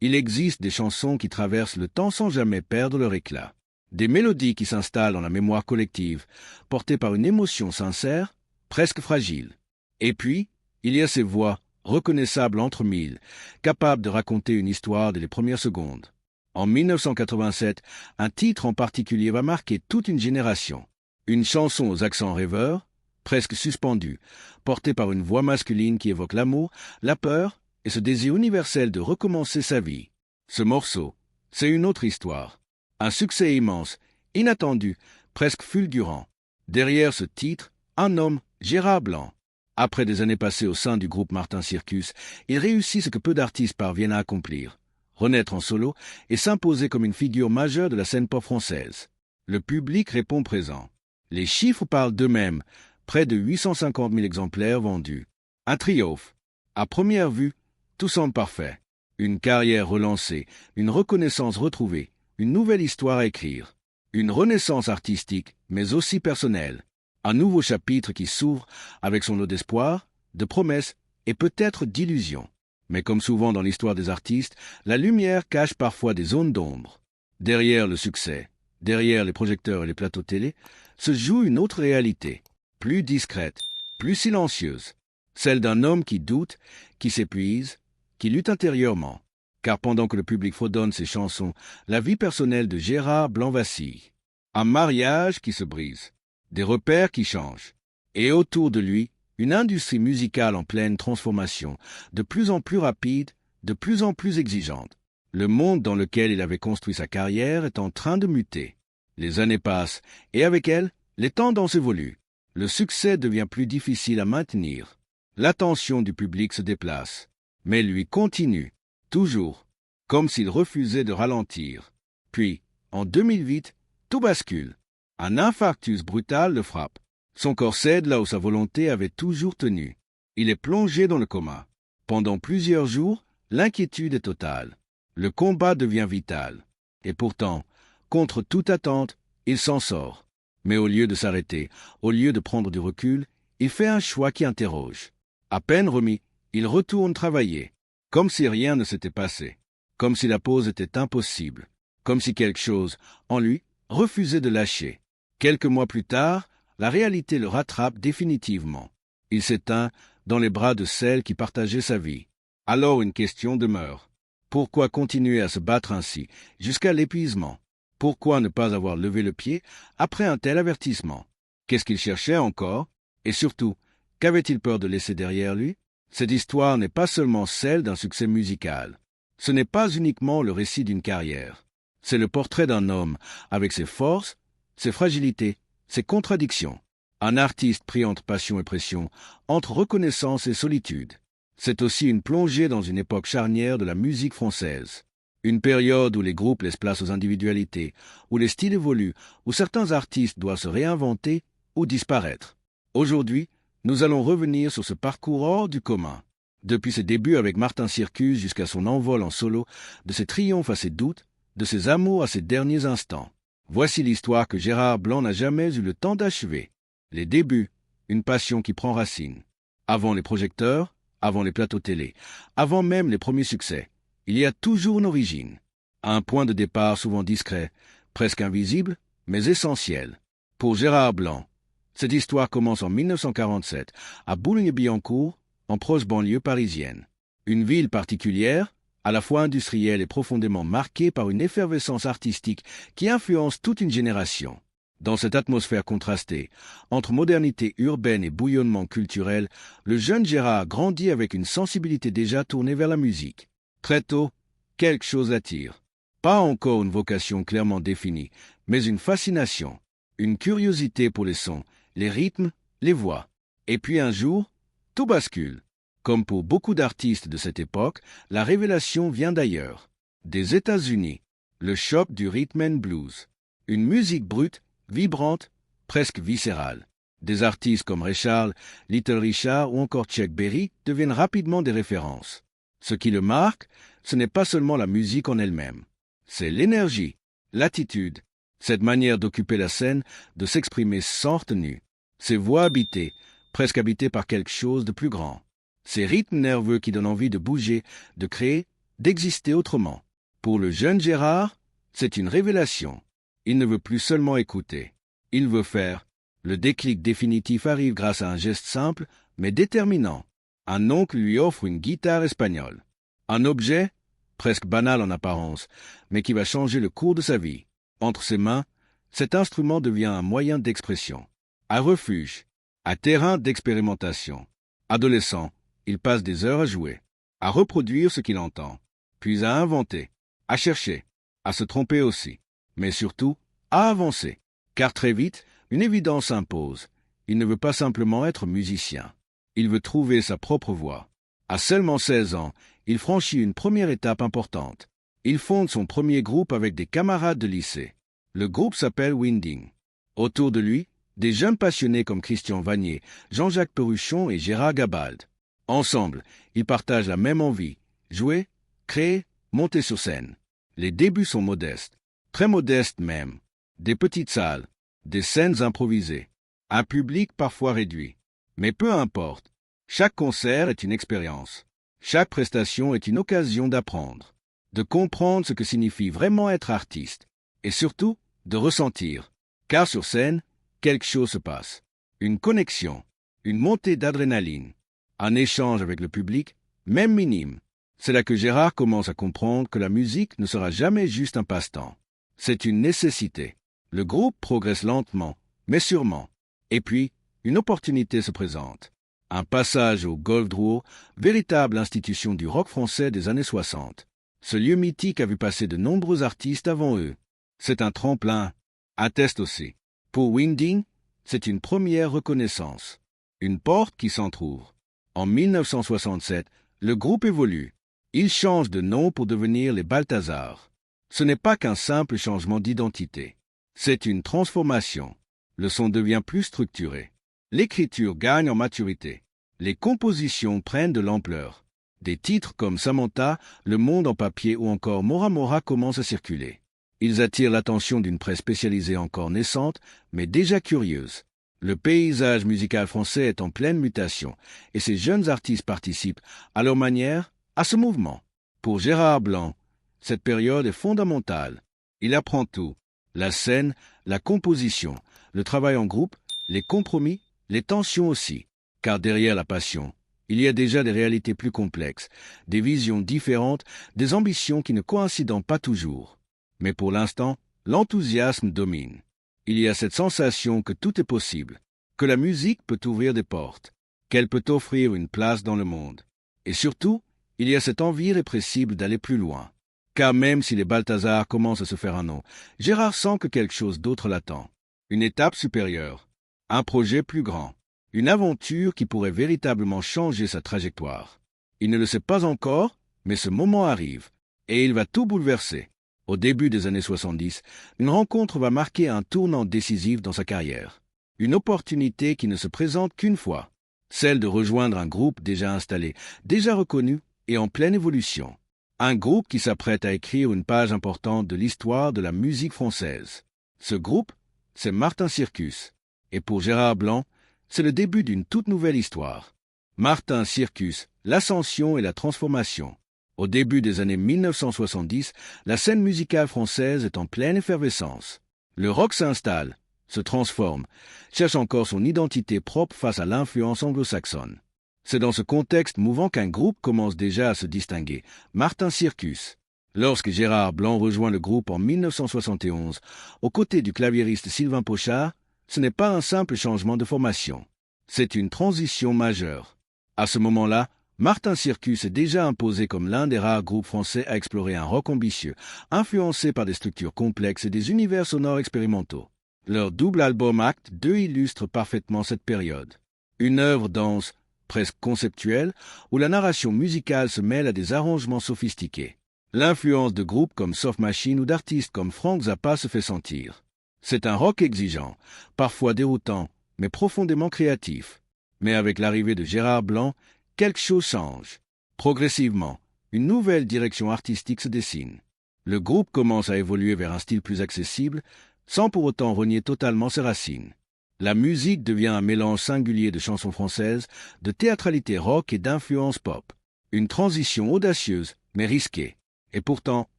Il existe des chansons qui traversent le temps sans jamais perdre leur éclat. Des mélodies qui s'installent dans la mémoire collective, portées par une émotion sincère, presque fragile. Et puis, il y a ces voix, reconnaissables entre mille, capables de raconter une histoire dès les premières secondes. En 1987, un titre en particulier va marquer toute une génération. Une chanson aux accents rêveurs, presque suspendue, portée par une voix masculine qui évoque l'amour, la peur et ce désir universel de recommencer sa vie. Ce morceau, c'est une autre histoire. Un succès immense, inattendu, presque fulgurant. Derrière ce titre, un homme, Gérard Blanc. Après des années passées au sein du groupe Martin Circus, il réussit ce que peu d'artistes parviennent à accomplir. Renaître en solo et s'imposer comme une figure majeure de la scène pop française. Le public répond présent. Les chiffres parlent d'eux-mêmes. Près de 850 000 exemplaires vendus. Un triomphe. À première vue, tout semble parfait. Une carrière relancée, une reconnaissance retrouvée, une nouvelle histoire à écrire. Une renaissance artistique, mais aussi personnelle. Un nouveau chapitre qui s'ouvre avec son lot d'espoir, de promesses et peut-être d'illusions. Mais comme souvent dans l'histoire des artistes, la lumière cache parfois des zones d'ombre. Derrière le succès, derrière les projecteurs et les plateaux télé, se joue une autre réalité, plus discrète, plus silencieuse, celle d'un homme qui doute, qui s'épuise, qui lutte intérieurement. Car pendant que le public fredonne ses chansons, la vie personnelle de Gérard Blanc vacille. Un mariage qui se brise, des repères qui changent, et autour de lui, une industrie musicale en pleine transformation, de plus en plus rapide, de plus en plus exigeante. Le monde dans lequel il avait construit sa carrière est en train de muter. Les années passent, et avec elles, les tendances évoluent. Le succès devient plus difficile à maintenir. L'attention du public se déplace, mais lui continue, toujours, comme s'il refusait de ralentir. Puis, en 2008, tout bascule. Un infarctus brutal le frappe. Son corps cède là où sa volonté avait toujours tenu. Il est plongé dans le coma. Pendant plusieurs jours, l'inquiétude est totale. Le combat devient vital. Et pourtant, contre toute attente, il s'en sort. Mais au lieu de s'arrêter, au lieu de prendre du recul, il fait un choix qui interroge. À peine remis, il retourne travailler, comme si rien ne s'était passé, comme si la pause était impossible, comme si quelque chose, en lui, refusait de lâcher. Quelques mois plus tard, la réalité le rattrape définitivement. Il s'éteint dans les bras de celle qui partageait sa vie. Alors une question demeure. Pourquoi continuer à se battre ainsi, jusqu'à l'épuisement? Pourquoi ne pas avoir levé le pied après un tel avertissement? Qu'est-ce qu'il cherchait encore? Et surtout, qu'avait-il peur de laisser derrière lui? Cette histoire n'est pas seulement celle d'un succès musical. Ce n'est pas uniquement le récit d'une carrière. C'est le portrait d'un homme, avec ses forces, ses fragilités, ses contradictions. Un artiste pris entre passion et pression, entre reconnaissance et solitude. C'est aussi une plongée dans une époque charnière de la musique française. Une période où les groupes laissent place aux individualités, où les styles évoluent, où certains artistes doivent se réinventer ou disparaître. Aujourd'hui, nous allons revenir sur ce parcours hors du commun. Depuis ses débuts avec Martin Circus jusqu'à son envol en solo, de ses triomphes à ses doutes, de ses amours à ses derniers instants. Voici l'histoire que Gérard Blanc n'a jamais eu le temps d'achever. Les débuts, une passion qui prend racine. Avant les projecteurs, avant les plateaux télé, avant même les premiers succès, il y a toujours une origine. Un point de départ souvent discret, presque invisible, mais essentiel. Pour Gérard Blanc, cette histoire commence en 1947, à Boulogne-Billancourt, en proche banlieue parisienne. Une ville particulière, à la fois industrielle et profondément marquée par une effervescence artistique qui influence toute une génération. Dans cette atmosphère contrastée, entre modernité urbaine et bouillonnement culturel, le jeune Gérard grandit avec une sensibilité déjà tournée vers la musique. Très tôt, quelque chose l'attire. Pas encore une vocation clairement définie, mais une fascination, une curiosité pour les sons, les rythmes, les voix. Et puis un jour, tout bascule. Comme pour beaucoup d'artistes de cette époque, la révélation vient d'ailleurs. Des États-Unis, le choc du rhythm and blues. Une musique brute, vibrante, presque viscérale. Des artistes comme Ray Charles, Little Richard ou encore Chuck Berry deviennent rapidement des références. Ce qui le marque, ce n'est pas seulement la musique en elle-même. C'est l'énergie, l'attitude, cette manière d'occuper la scène, de s'exprimer sans retenue. Ces voix habitées, presque habitées par quelque chose de plus grand. Ces rythmes nerveux qui donnent envie de bouger, de créer, d'exister autrement. Pour le jeune Gérard, c'est une révélation. Il ne veut plus seulement écouter. Il veut faire. Le déclic définitif arrive grâce à un geste simple, mais déterminant. Un oncle lui offre une guitare espagnole. Un objet, presque banal en apparence, mais qui va changer le cours de sa vie. Entre ses mains, cet instrument devient un moyen d'expression, un refuge, un terrain d'expérimentation. Adolescent, il passe des heures à jouer, à reproduire ce qu'il entend, puis à inventer, à chercher, à se tromper aussi, mais surtout à avancer. Car très vite, une évidence s'impose. Il ne veut pas simplement être musicien. Il veut trouver sa propre voie. À seulement 16 ans, il franchit une première étape importante. Il fonde son premier groupe avec des camarades de lycée. Le groupe s'appelle Winding. Autour de lui, des jeunes passionnés comme Christian Vanier, Jean-Jacques Perruchon et Gérard Gabald. Ensemble, ils partagent la même envie, jouer, créer, monter sur scène. Les débuts sont modestes, très modestes même. Des petites salles, des scènes improvisées, un public parfois réduit. Mais peu importe, chaque concert est une expérience. Chaque prestation est une occasion d'apprendre, de comprendre ce que signifie vraiment être artiste, et surtout de ressentir, car sur scène, quelque chose se passe. Une connexion, une montée d'adrénaline, un échange avec le public, même minime. C'est là que Gérard commence à comprendre que la musique ne sera jamais juste un passe-temps. C'est une nécessité. Le groupe progresse lentement, mais sûrement. Et puis, une opportunité se présente. Un passage au Golf Drouot, véritable institution du rock français des années 60. Ce lieu mythique a vu passer de nombreux artistes avant eux. C'est un tremplin, un test aussi. Pour Winding, c'est une première reconnaissance. Une porte qui s'entrouvre. En 1967, le groupe évolue. Il change de nom pour devenir les Balthazar. Ce n'est pas qu'un simple changement d'identité. C'est une transformation. Le son devient plus structuré. L'écriture gagne en maturité. Les compositions prennent de l'ampleur. Des titres comme Samantha, Le Monde en papier ou encore Mora Mora commencent à circuler. Ils attirent l'attention d'une presse spécialisée encore naissante, mais déjà curieuse. Le paysage musical français est en pleine mutation, et ces jeunes artistes participent, à leur manière, à ce mouvement. Pour Gérard Blanc, cette période est fondamentale. Il apprend tout. La scène, la composition, le travail en groupe, les compromis, les tensions aussi. Car derrière la passion, il y a déjà des réalités plus complexes, des visions différentes, des ambitions qui ne coïncident pas toujours. Mais pour l'instant, l'enthousiasme domine. Il y a cette sensation que tout est possible, que la musique peut ouvrir des portes, qu'elle peut offrir une place dans le monde. Et surtout, il y a cette envie irrépressible d'aller plus loin. Car même si les Balthazar commencent à se faire un nom, Gérard sent que quelque chose d'autre l'attend. Une étape supérieure, un projet plus grand, une aventure qui pourrait véritablement changer sa trajectoire. Il ne le sait pas encore, mais ce moment arrive, et il va tout bouleverser. Au début des années 70, une rencontre va marquer un tournant décisif dans sa carrière. Une opportunité qui ne se présente qu'une fois, celle de rejoindre un groupe déjà installé, déjà reconnu et en pleine évolution. Un groupe qui s'apprête à écrire une page importante de l'histoire de la musique française. Ce groupe, c'est Martin Circus. Et pour Gérard Blanc, c'est le début d'une toute nouvelle histoire. Martin Circus, l'ascension et la transformation. Au début des années 1970, la scène musicale française est en pleine effervescence. Le rock s'installe, se transforme, cherche encore son identité propre face à l'influence anglo-saxonne. C'est dans ce contexte mouvant qu'un groupe commence déjà à se distinguer, Martin Circus. Lorsque Gérard Blanc rejoint le groupe en 1971, aux côtés du claviériste Sylvain Pochard, ce n'est pas un simple changement de formation. C'est une transition majeure. À ce moment-là, Martin Circus est déjà imposé comme l'un des rares groupes français à explorer un rock ambitieux, influencé par des structures complexes et des univers sonores expérimentaux. Leur double album Acte 2 illustre parfaitement cette période. Une œuvre dense, presque conceptuelle, où la narration musicale se mêle à des arrangements sophistiqués. L'influence de groupes comme Soft Machine ou d'artistes comme Frank Zappa se fait sentir. C'est un rock exigeant, parfois déroutant, mais profondément créatif. Mais avec l'arrivée de Gérard Blanc, quelque chose change. Progressivement, une nouvelle direction artistique se dessine. Le groupe commence à évoluer vers un style plus accessible, sans pour autant renier totalement ses racines. La musique devient un mélange singulier de chansons françaises, de théâtralité rock et d'influence pop. Une transition audacieuse, mais risquée. Et pourtant,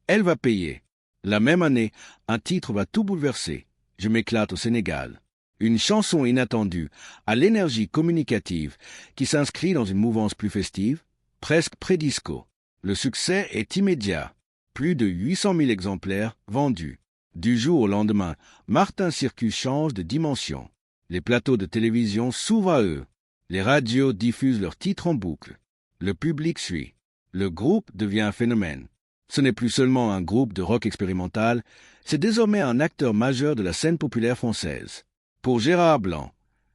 elle va payer. La même année, un titre va tout bouleverser. Je m'éclate au Sénégal. Une chanson inattendue, à l'énergie communicative, qui s'inscrit dans une mouvance plus festive, presque pré-disco. Le succès est immédiat. Plus de 800 000 exemplaires vendus. Du jour au lendemain, Martin Circus change de dimension. Les plateaux de télévision s'ouvrent à eux. Les radios diffusent leurs titres en boucle. Le public suit. Le groupe devient un phénomène. Ce n'est plus seulement un groupe de rock expérimental, c'est désormais un acteur majeur de la scène populaire française. Pour Gérard Blanc,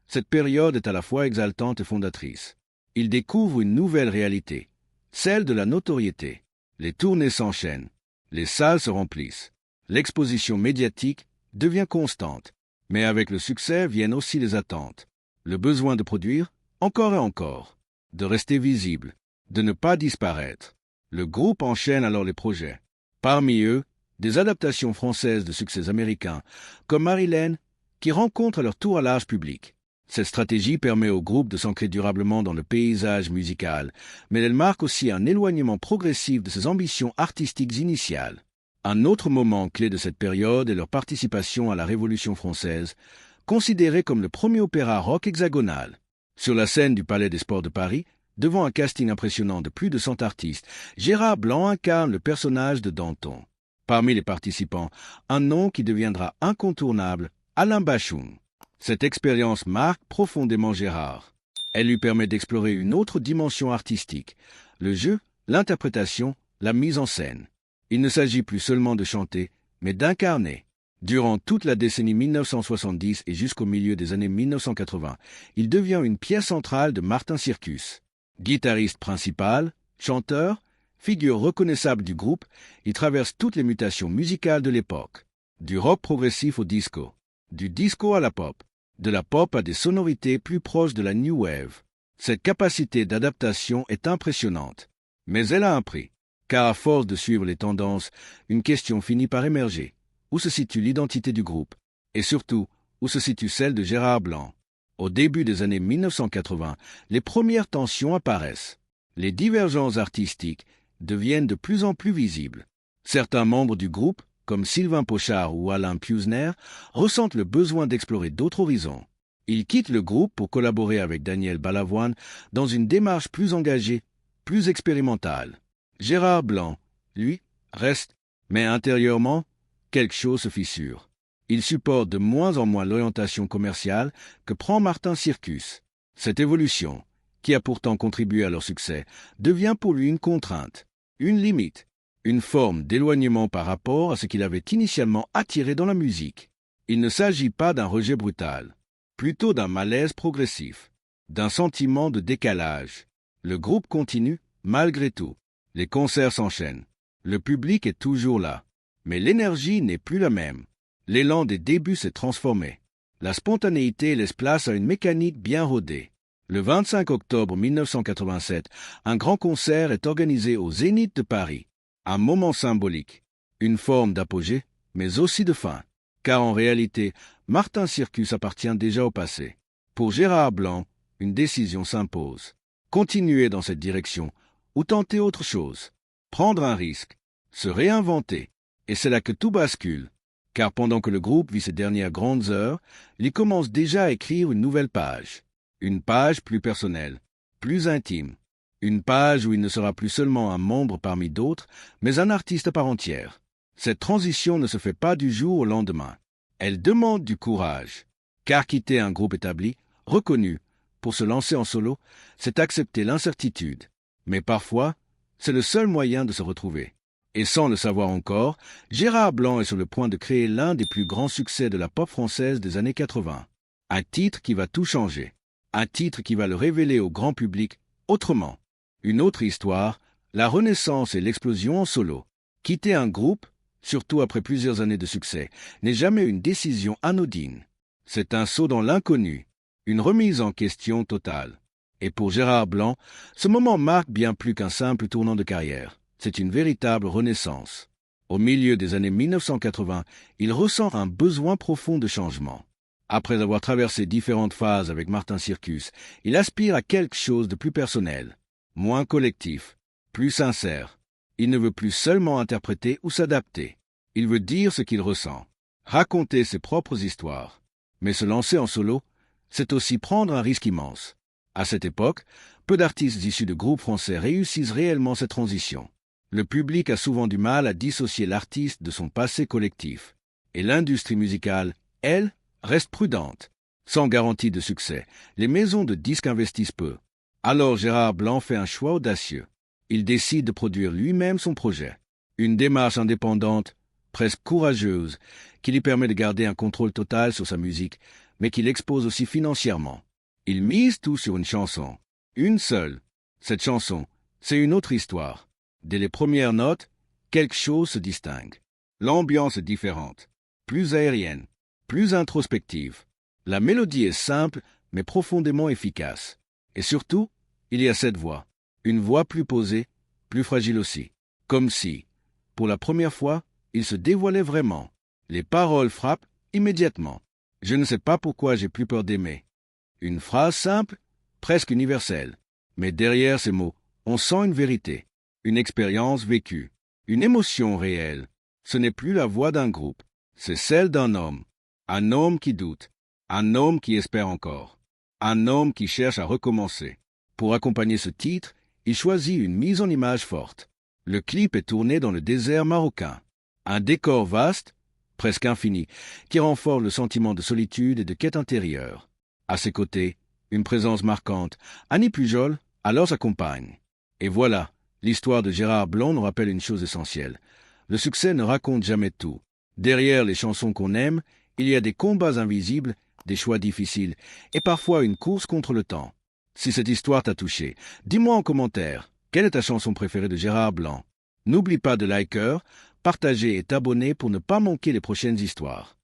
cette période est à la fois exaltante et fondatrice. Il découvre une nouvelle réalité, celle de la notoriété. Les tournées s'enchaînent, les salles se remplissent, l'exposition médiatique devient constante. Mais avec le succès viennent aussi les attentes, le besoin de produire, encore et encore, de rester visible, de ne pas disparaître. Le groupe enchaîne alors les projets. Parmi eux, des adaptations françaises de succès américains, comme Marilyn, qui rencontrent à leur tour à large public. Cette stratégie permet au groupe de s'ancrer durablement dans le paysage musical, mais elle marque aussi un éloignement progressif de ses ambitions artistiques initiales. Un autre moment clé de cette période est leur participation à la Révolution française, considérée comme le premier opéra rock hexagonal. Sur la scène du Palais des Sports de Paris, devant un casting impressionnant de plus de 100 artistes, Gérard Blanc incarne le personnage de Danton. Parmi les participants, un nom qui deviendra incontournable, Alain Bachung. Cette expérience marque profondément Gérard. Elle lui permet d'explorer une autre dimension artistique, le jeu, l'interprétation, la mise en scène. Il ne s'agit plus seulement de chanter, mais d'incarner. Durant toute la décennie 1970 et jusqu'au milieu des années 1980, il devient une pièce centrale de Martin Circus. Guitariste principal, chanteur, figure reconnaissable du groupe, il traverse toutes les mutations musicales de l'époque. Du rock progressif au disco, du disco à la pop, de la pop à des sonorités plus proches de la new wave. Cette capacité d'adaptation est impressionnante. Mais elle a un prix, car à force de suivre les tendances, une question finit par émerger. Où se situe l'identité du groupe? Et surtout, où se situe celle de Gérard Blanc? Au début des années 1980, les premières tensions apparaissent. Les divergences artistiques deviennent de plus en plus visibles. Certains membres du groupe, comme Sylvain Pochard ou Alain Piusner, ressentent le besoin d'explorer d'autres horizons. Ils quittent le groupe pour collaborer avec Daniel Balavoine dans une démarche plus engagée, plus expérimentale. Gérard Blanc, lui, reste, mais intérieurement, quelque chose se fissure. Il supporte de moins en moins l'orientation commerciale que prend Martin Circus. Cette évolution, qui a pourtant contribué à leur succès, devient pour lui une contrainte, une limite, une forme d'éloignement par rapport à ce qu'il avait initialement attiré dans la musique. Il ne s'agit pas d'un rejet brutal, plutôt d'un malaise progressif, d'un sentiment de décalage. Le groupe continue, malgré tout. Les concerts s'enchaînent. Le public est toujours là. Mais l'énergie n'est plus la même. L'élan des débuts s'est transformé. La spontanéité laisse place à une mécanique bien rodée. Le 25 octobre 1987, un grand concert est organisé au Zénith de Paris. Un moment symbolique, une forme d'apogée, mais aussi de fin. Car en réalité, Martin Circus appartient déjà au passé. Pour Gérard Blanc, une décision s'impose. Continuer dans cette direction, ou tenter autre chose. Prendre un risque, se réinventer. Et c'est là que tout bascule, car pendant que le groupe vit ses dernières grandes heures, il commence déjà à écrire une nouvelle page. Une page plus personnelle, plus intime. Une page où il ne sera plus seulement un membre parmi d'autres, mais un artiste à part entière. Cette transition ne se fait pas du jour au lendemain. Elle demande du courage, car quitter un groupe établi, reconnu, pour se lancer en solo, c'est accepter l'incertitude. Mais parfois, c'est le seul moyen de se retrouver. Et sans le savoir encore, Gérard Blanc est sur le point de créer l'un des plus grands succès de la pop française des années 80. Un titre qui va tout changer. Un titre qui va le révéler au grand public autrement. Une autre histoire, la renaissance et l'explosion en solo. Quitter un groupe, surtout après plusieurs années de succès, n'est jamais une décision anodine. C'est un saut dans l'inconnu, une remise en question totale. Et pour Gérard Blanc, ce moment marque bien plus qu'un simple tournant de carrière. C'est une véritable renaissance. Au milieu des années 1980, il ressent un besoin profond de changement. Après avoir traversé différentes phases avec Martin Circus, il aspire à quelque chose de plus personnel. moins collectif, plus sincère. Il ne veut plus seulement interpréter ou s'adapter. Il veut dire ce qu'il ressent, raconter ses propres histoires. Mais se lancer en solo, c'est aussi prendre un risque immense. À cette époque, peu d'artistes issus de groupes français réussissent réellement cette transition. Le public a souvent du mal à dissocier l'artiste de son passé collectif. Et l'industrie musicale, elle, reste prudente. Sans garantie de succès, les maisons de disques investissent peu. Alors Gérard Blanc fait un choix audacieux. Il décide de produire lui-même son projet. Une démarche indépendante, presque courageuse, qui lui permet de garder un contrôle total sur sa musique, mais qui l'expose aussi financièrement. Il mise tout sur une chanson. Une seule. Cette chanson, c'est une autre histoire. Dès les premières notes, quelque chose se distingue. L'ambiance est différente, plus aérienne, plus introspective. La mélodie est simple, mais profondément efficace. Et surtout, il y a cette voix. Une voix plus posée, plus fragile aussi. Comme si, pour la première fois, il se dévoilait vraiment. Les paroles frappent immédiatement. Je ne sais pas pourquoi j'ai plus peur d'aimer. Une phrase simple, presque universelle. Mais derrière ces mots, on sent une vérité, une expérience vécue, une émotion réelle. Ce n'est plus la voix d'un groupe, c'est celle d'un homme. Un homme qui doute, un homme qui espère encore, un homme qui cherche à recommencer. Pour accompagner ce titre, il choisit une mise en image forte. Le clip est tourné dans le désert marocain. Un décor vaste, presque infini, qui renforce le sentiment de solitude et de quête intérieure. À ses côtés, une présence marquante. Annie Pujol, alors sa compagne. Et voilà, l'histoire de Gérard Blanc nous rappelle une chose essentielle. Le succès ne raconte jamais tout. Derrière les chansons qu'on aime, il y a des combats invisibles, des choix difficiles, et parfois une course contre le temps. Si cette histoire t'a touché, dis-moi en commentaire, quelle est ta chanson préférée de Gérard Blanc? N'oublie pas de liker, partager et t'abonner pour ne pas manquer les prochaines histoires.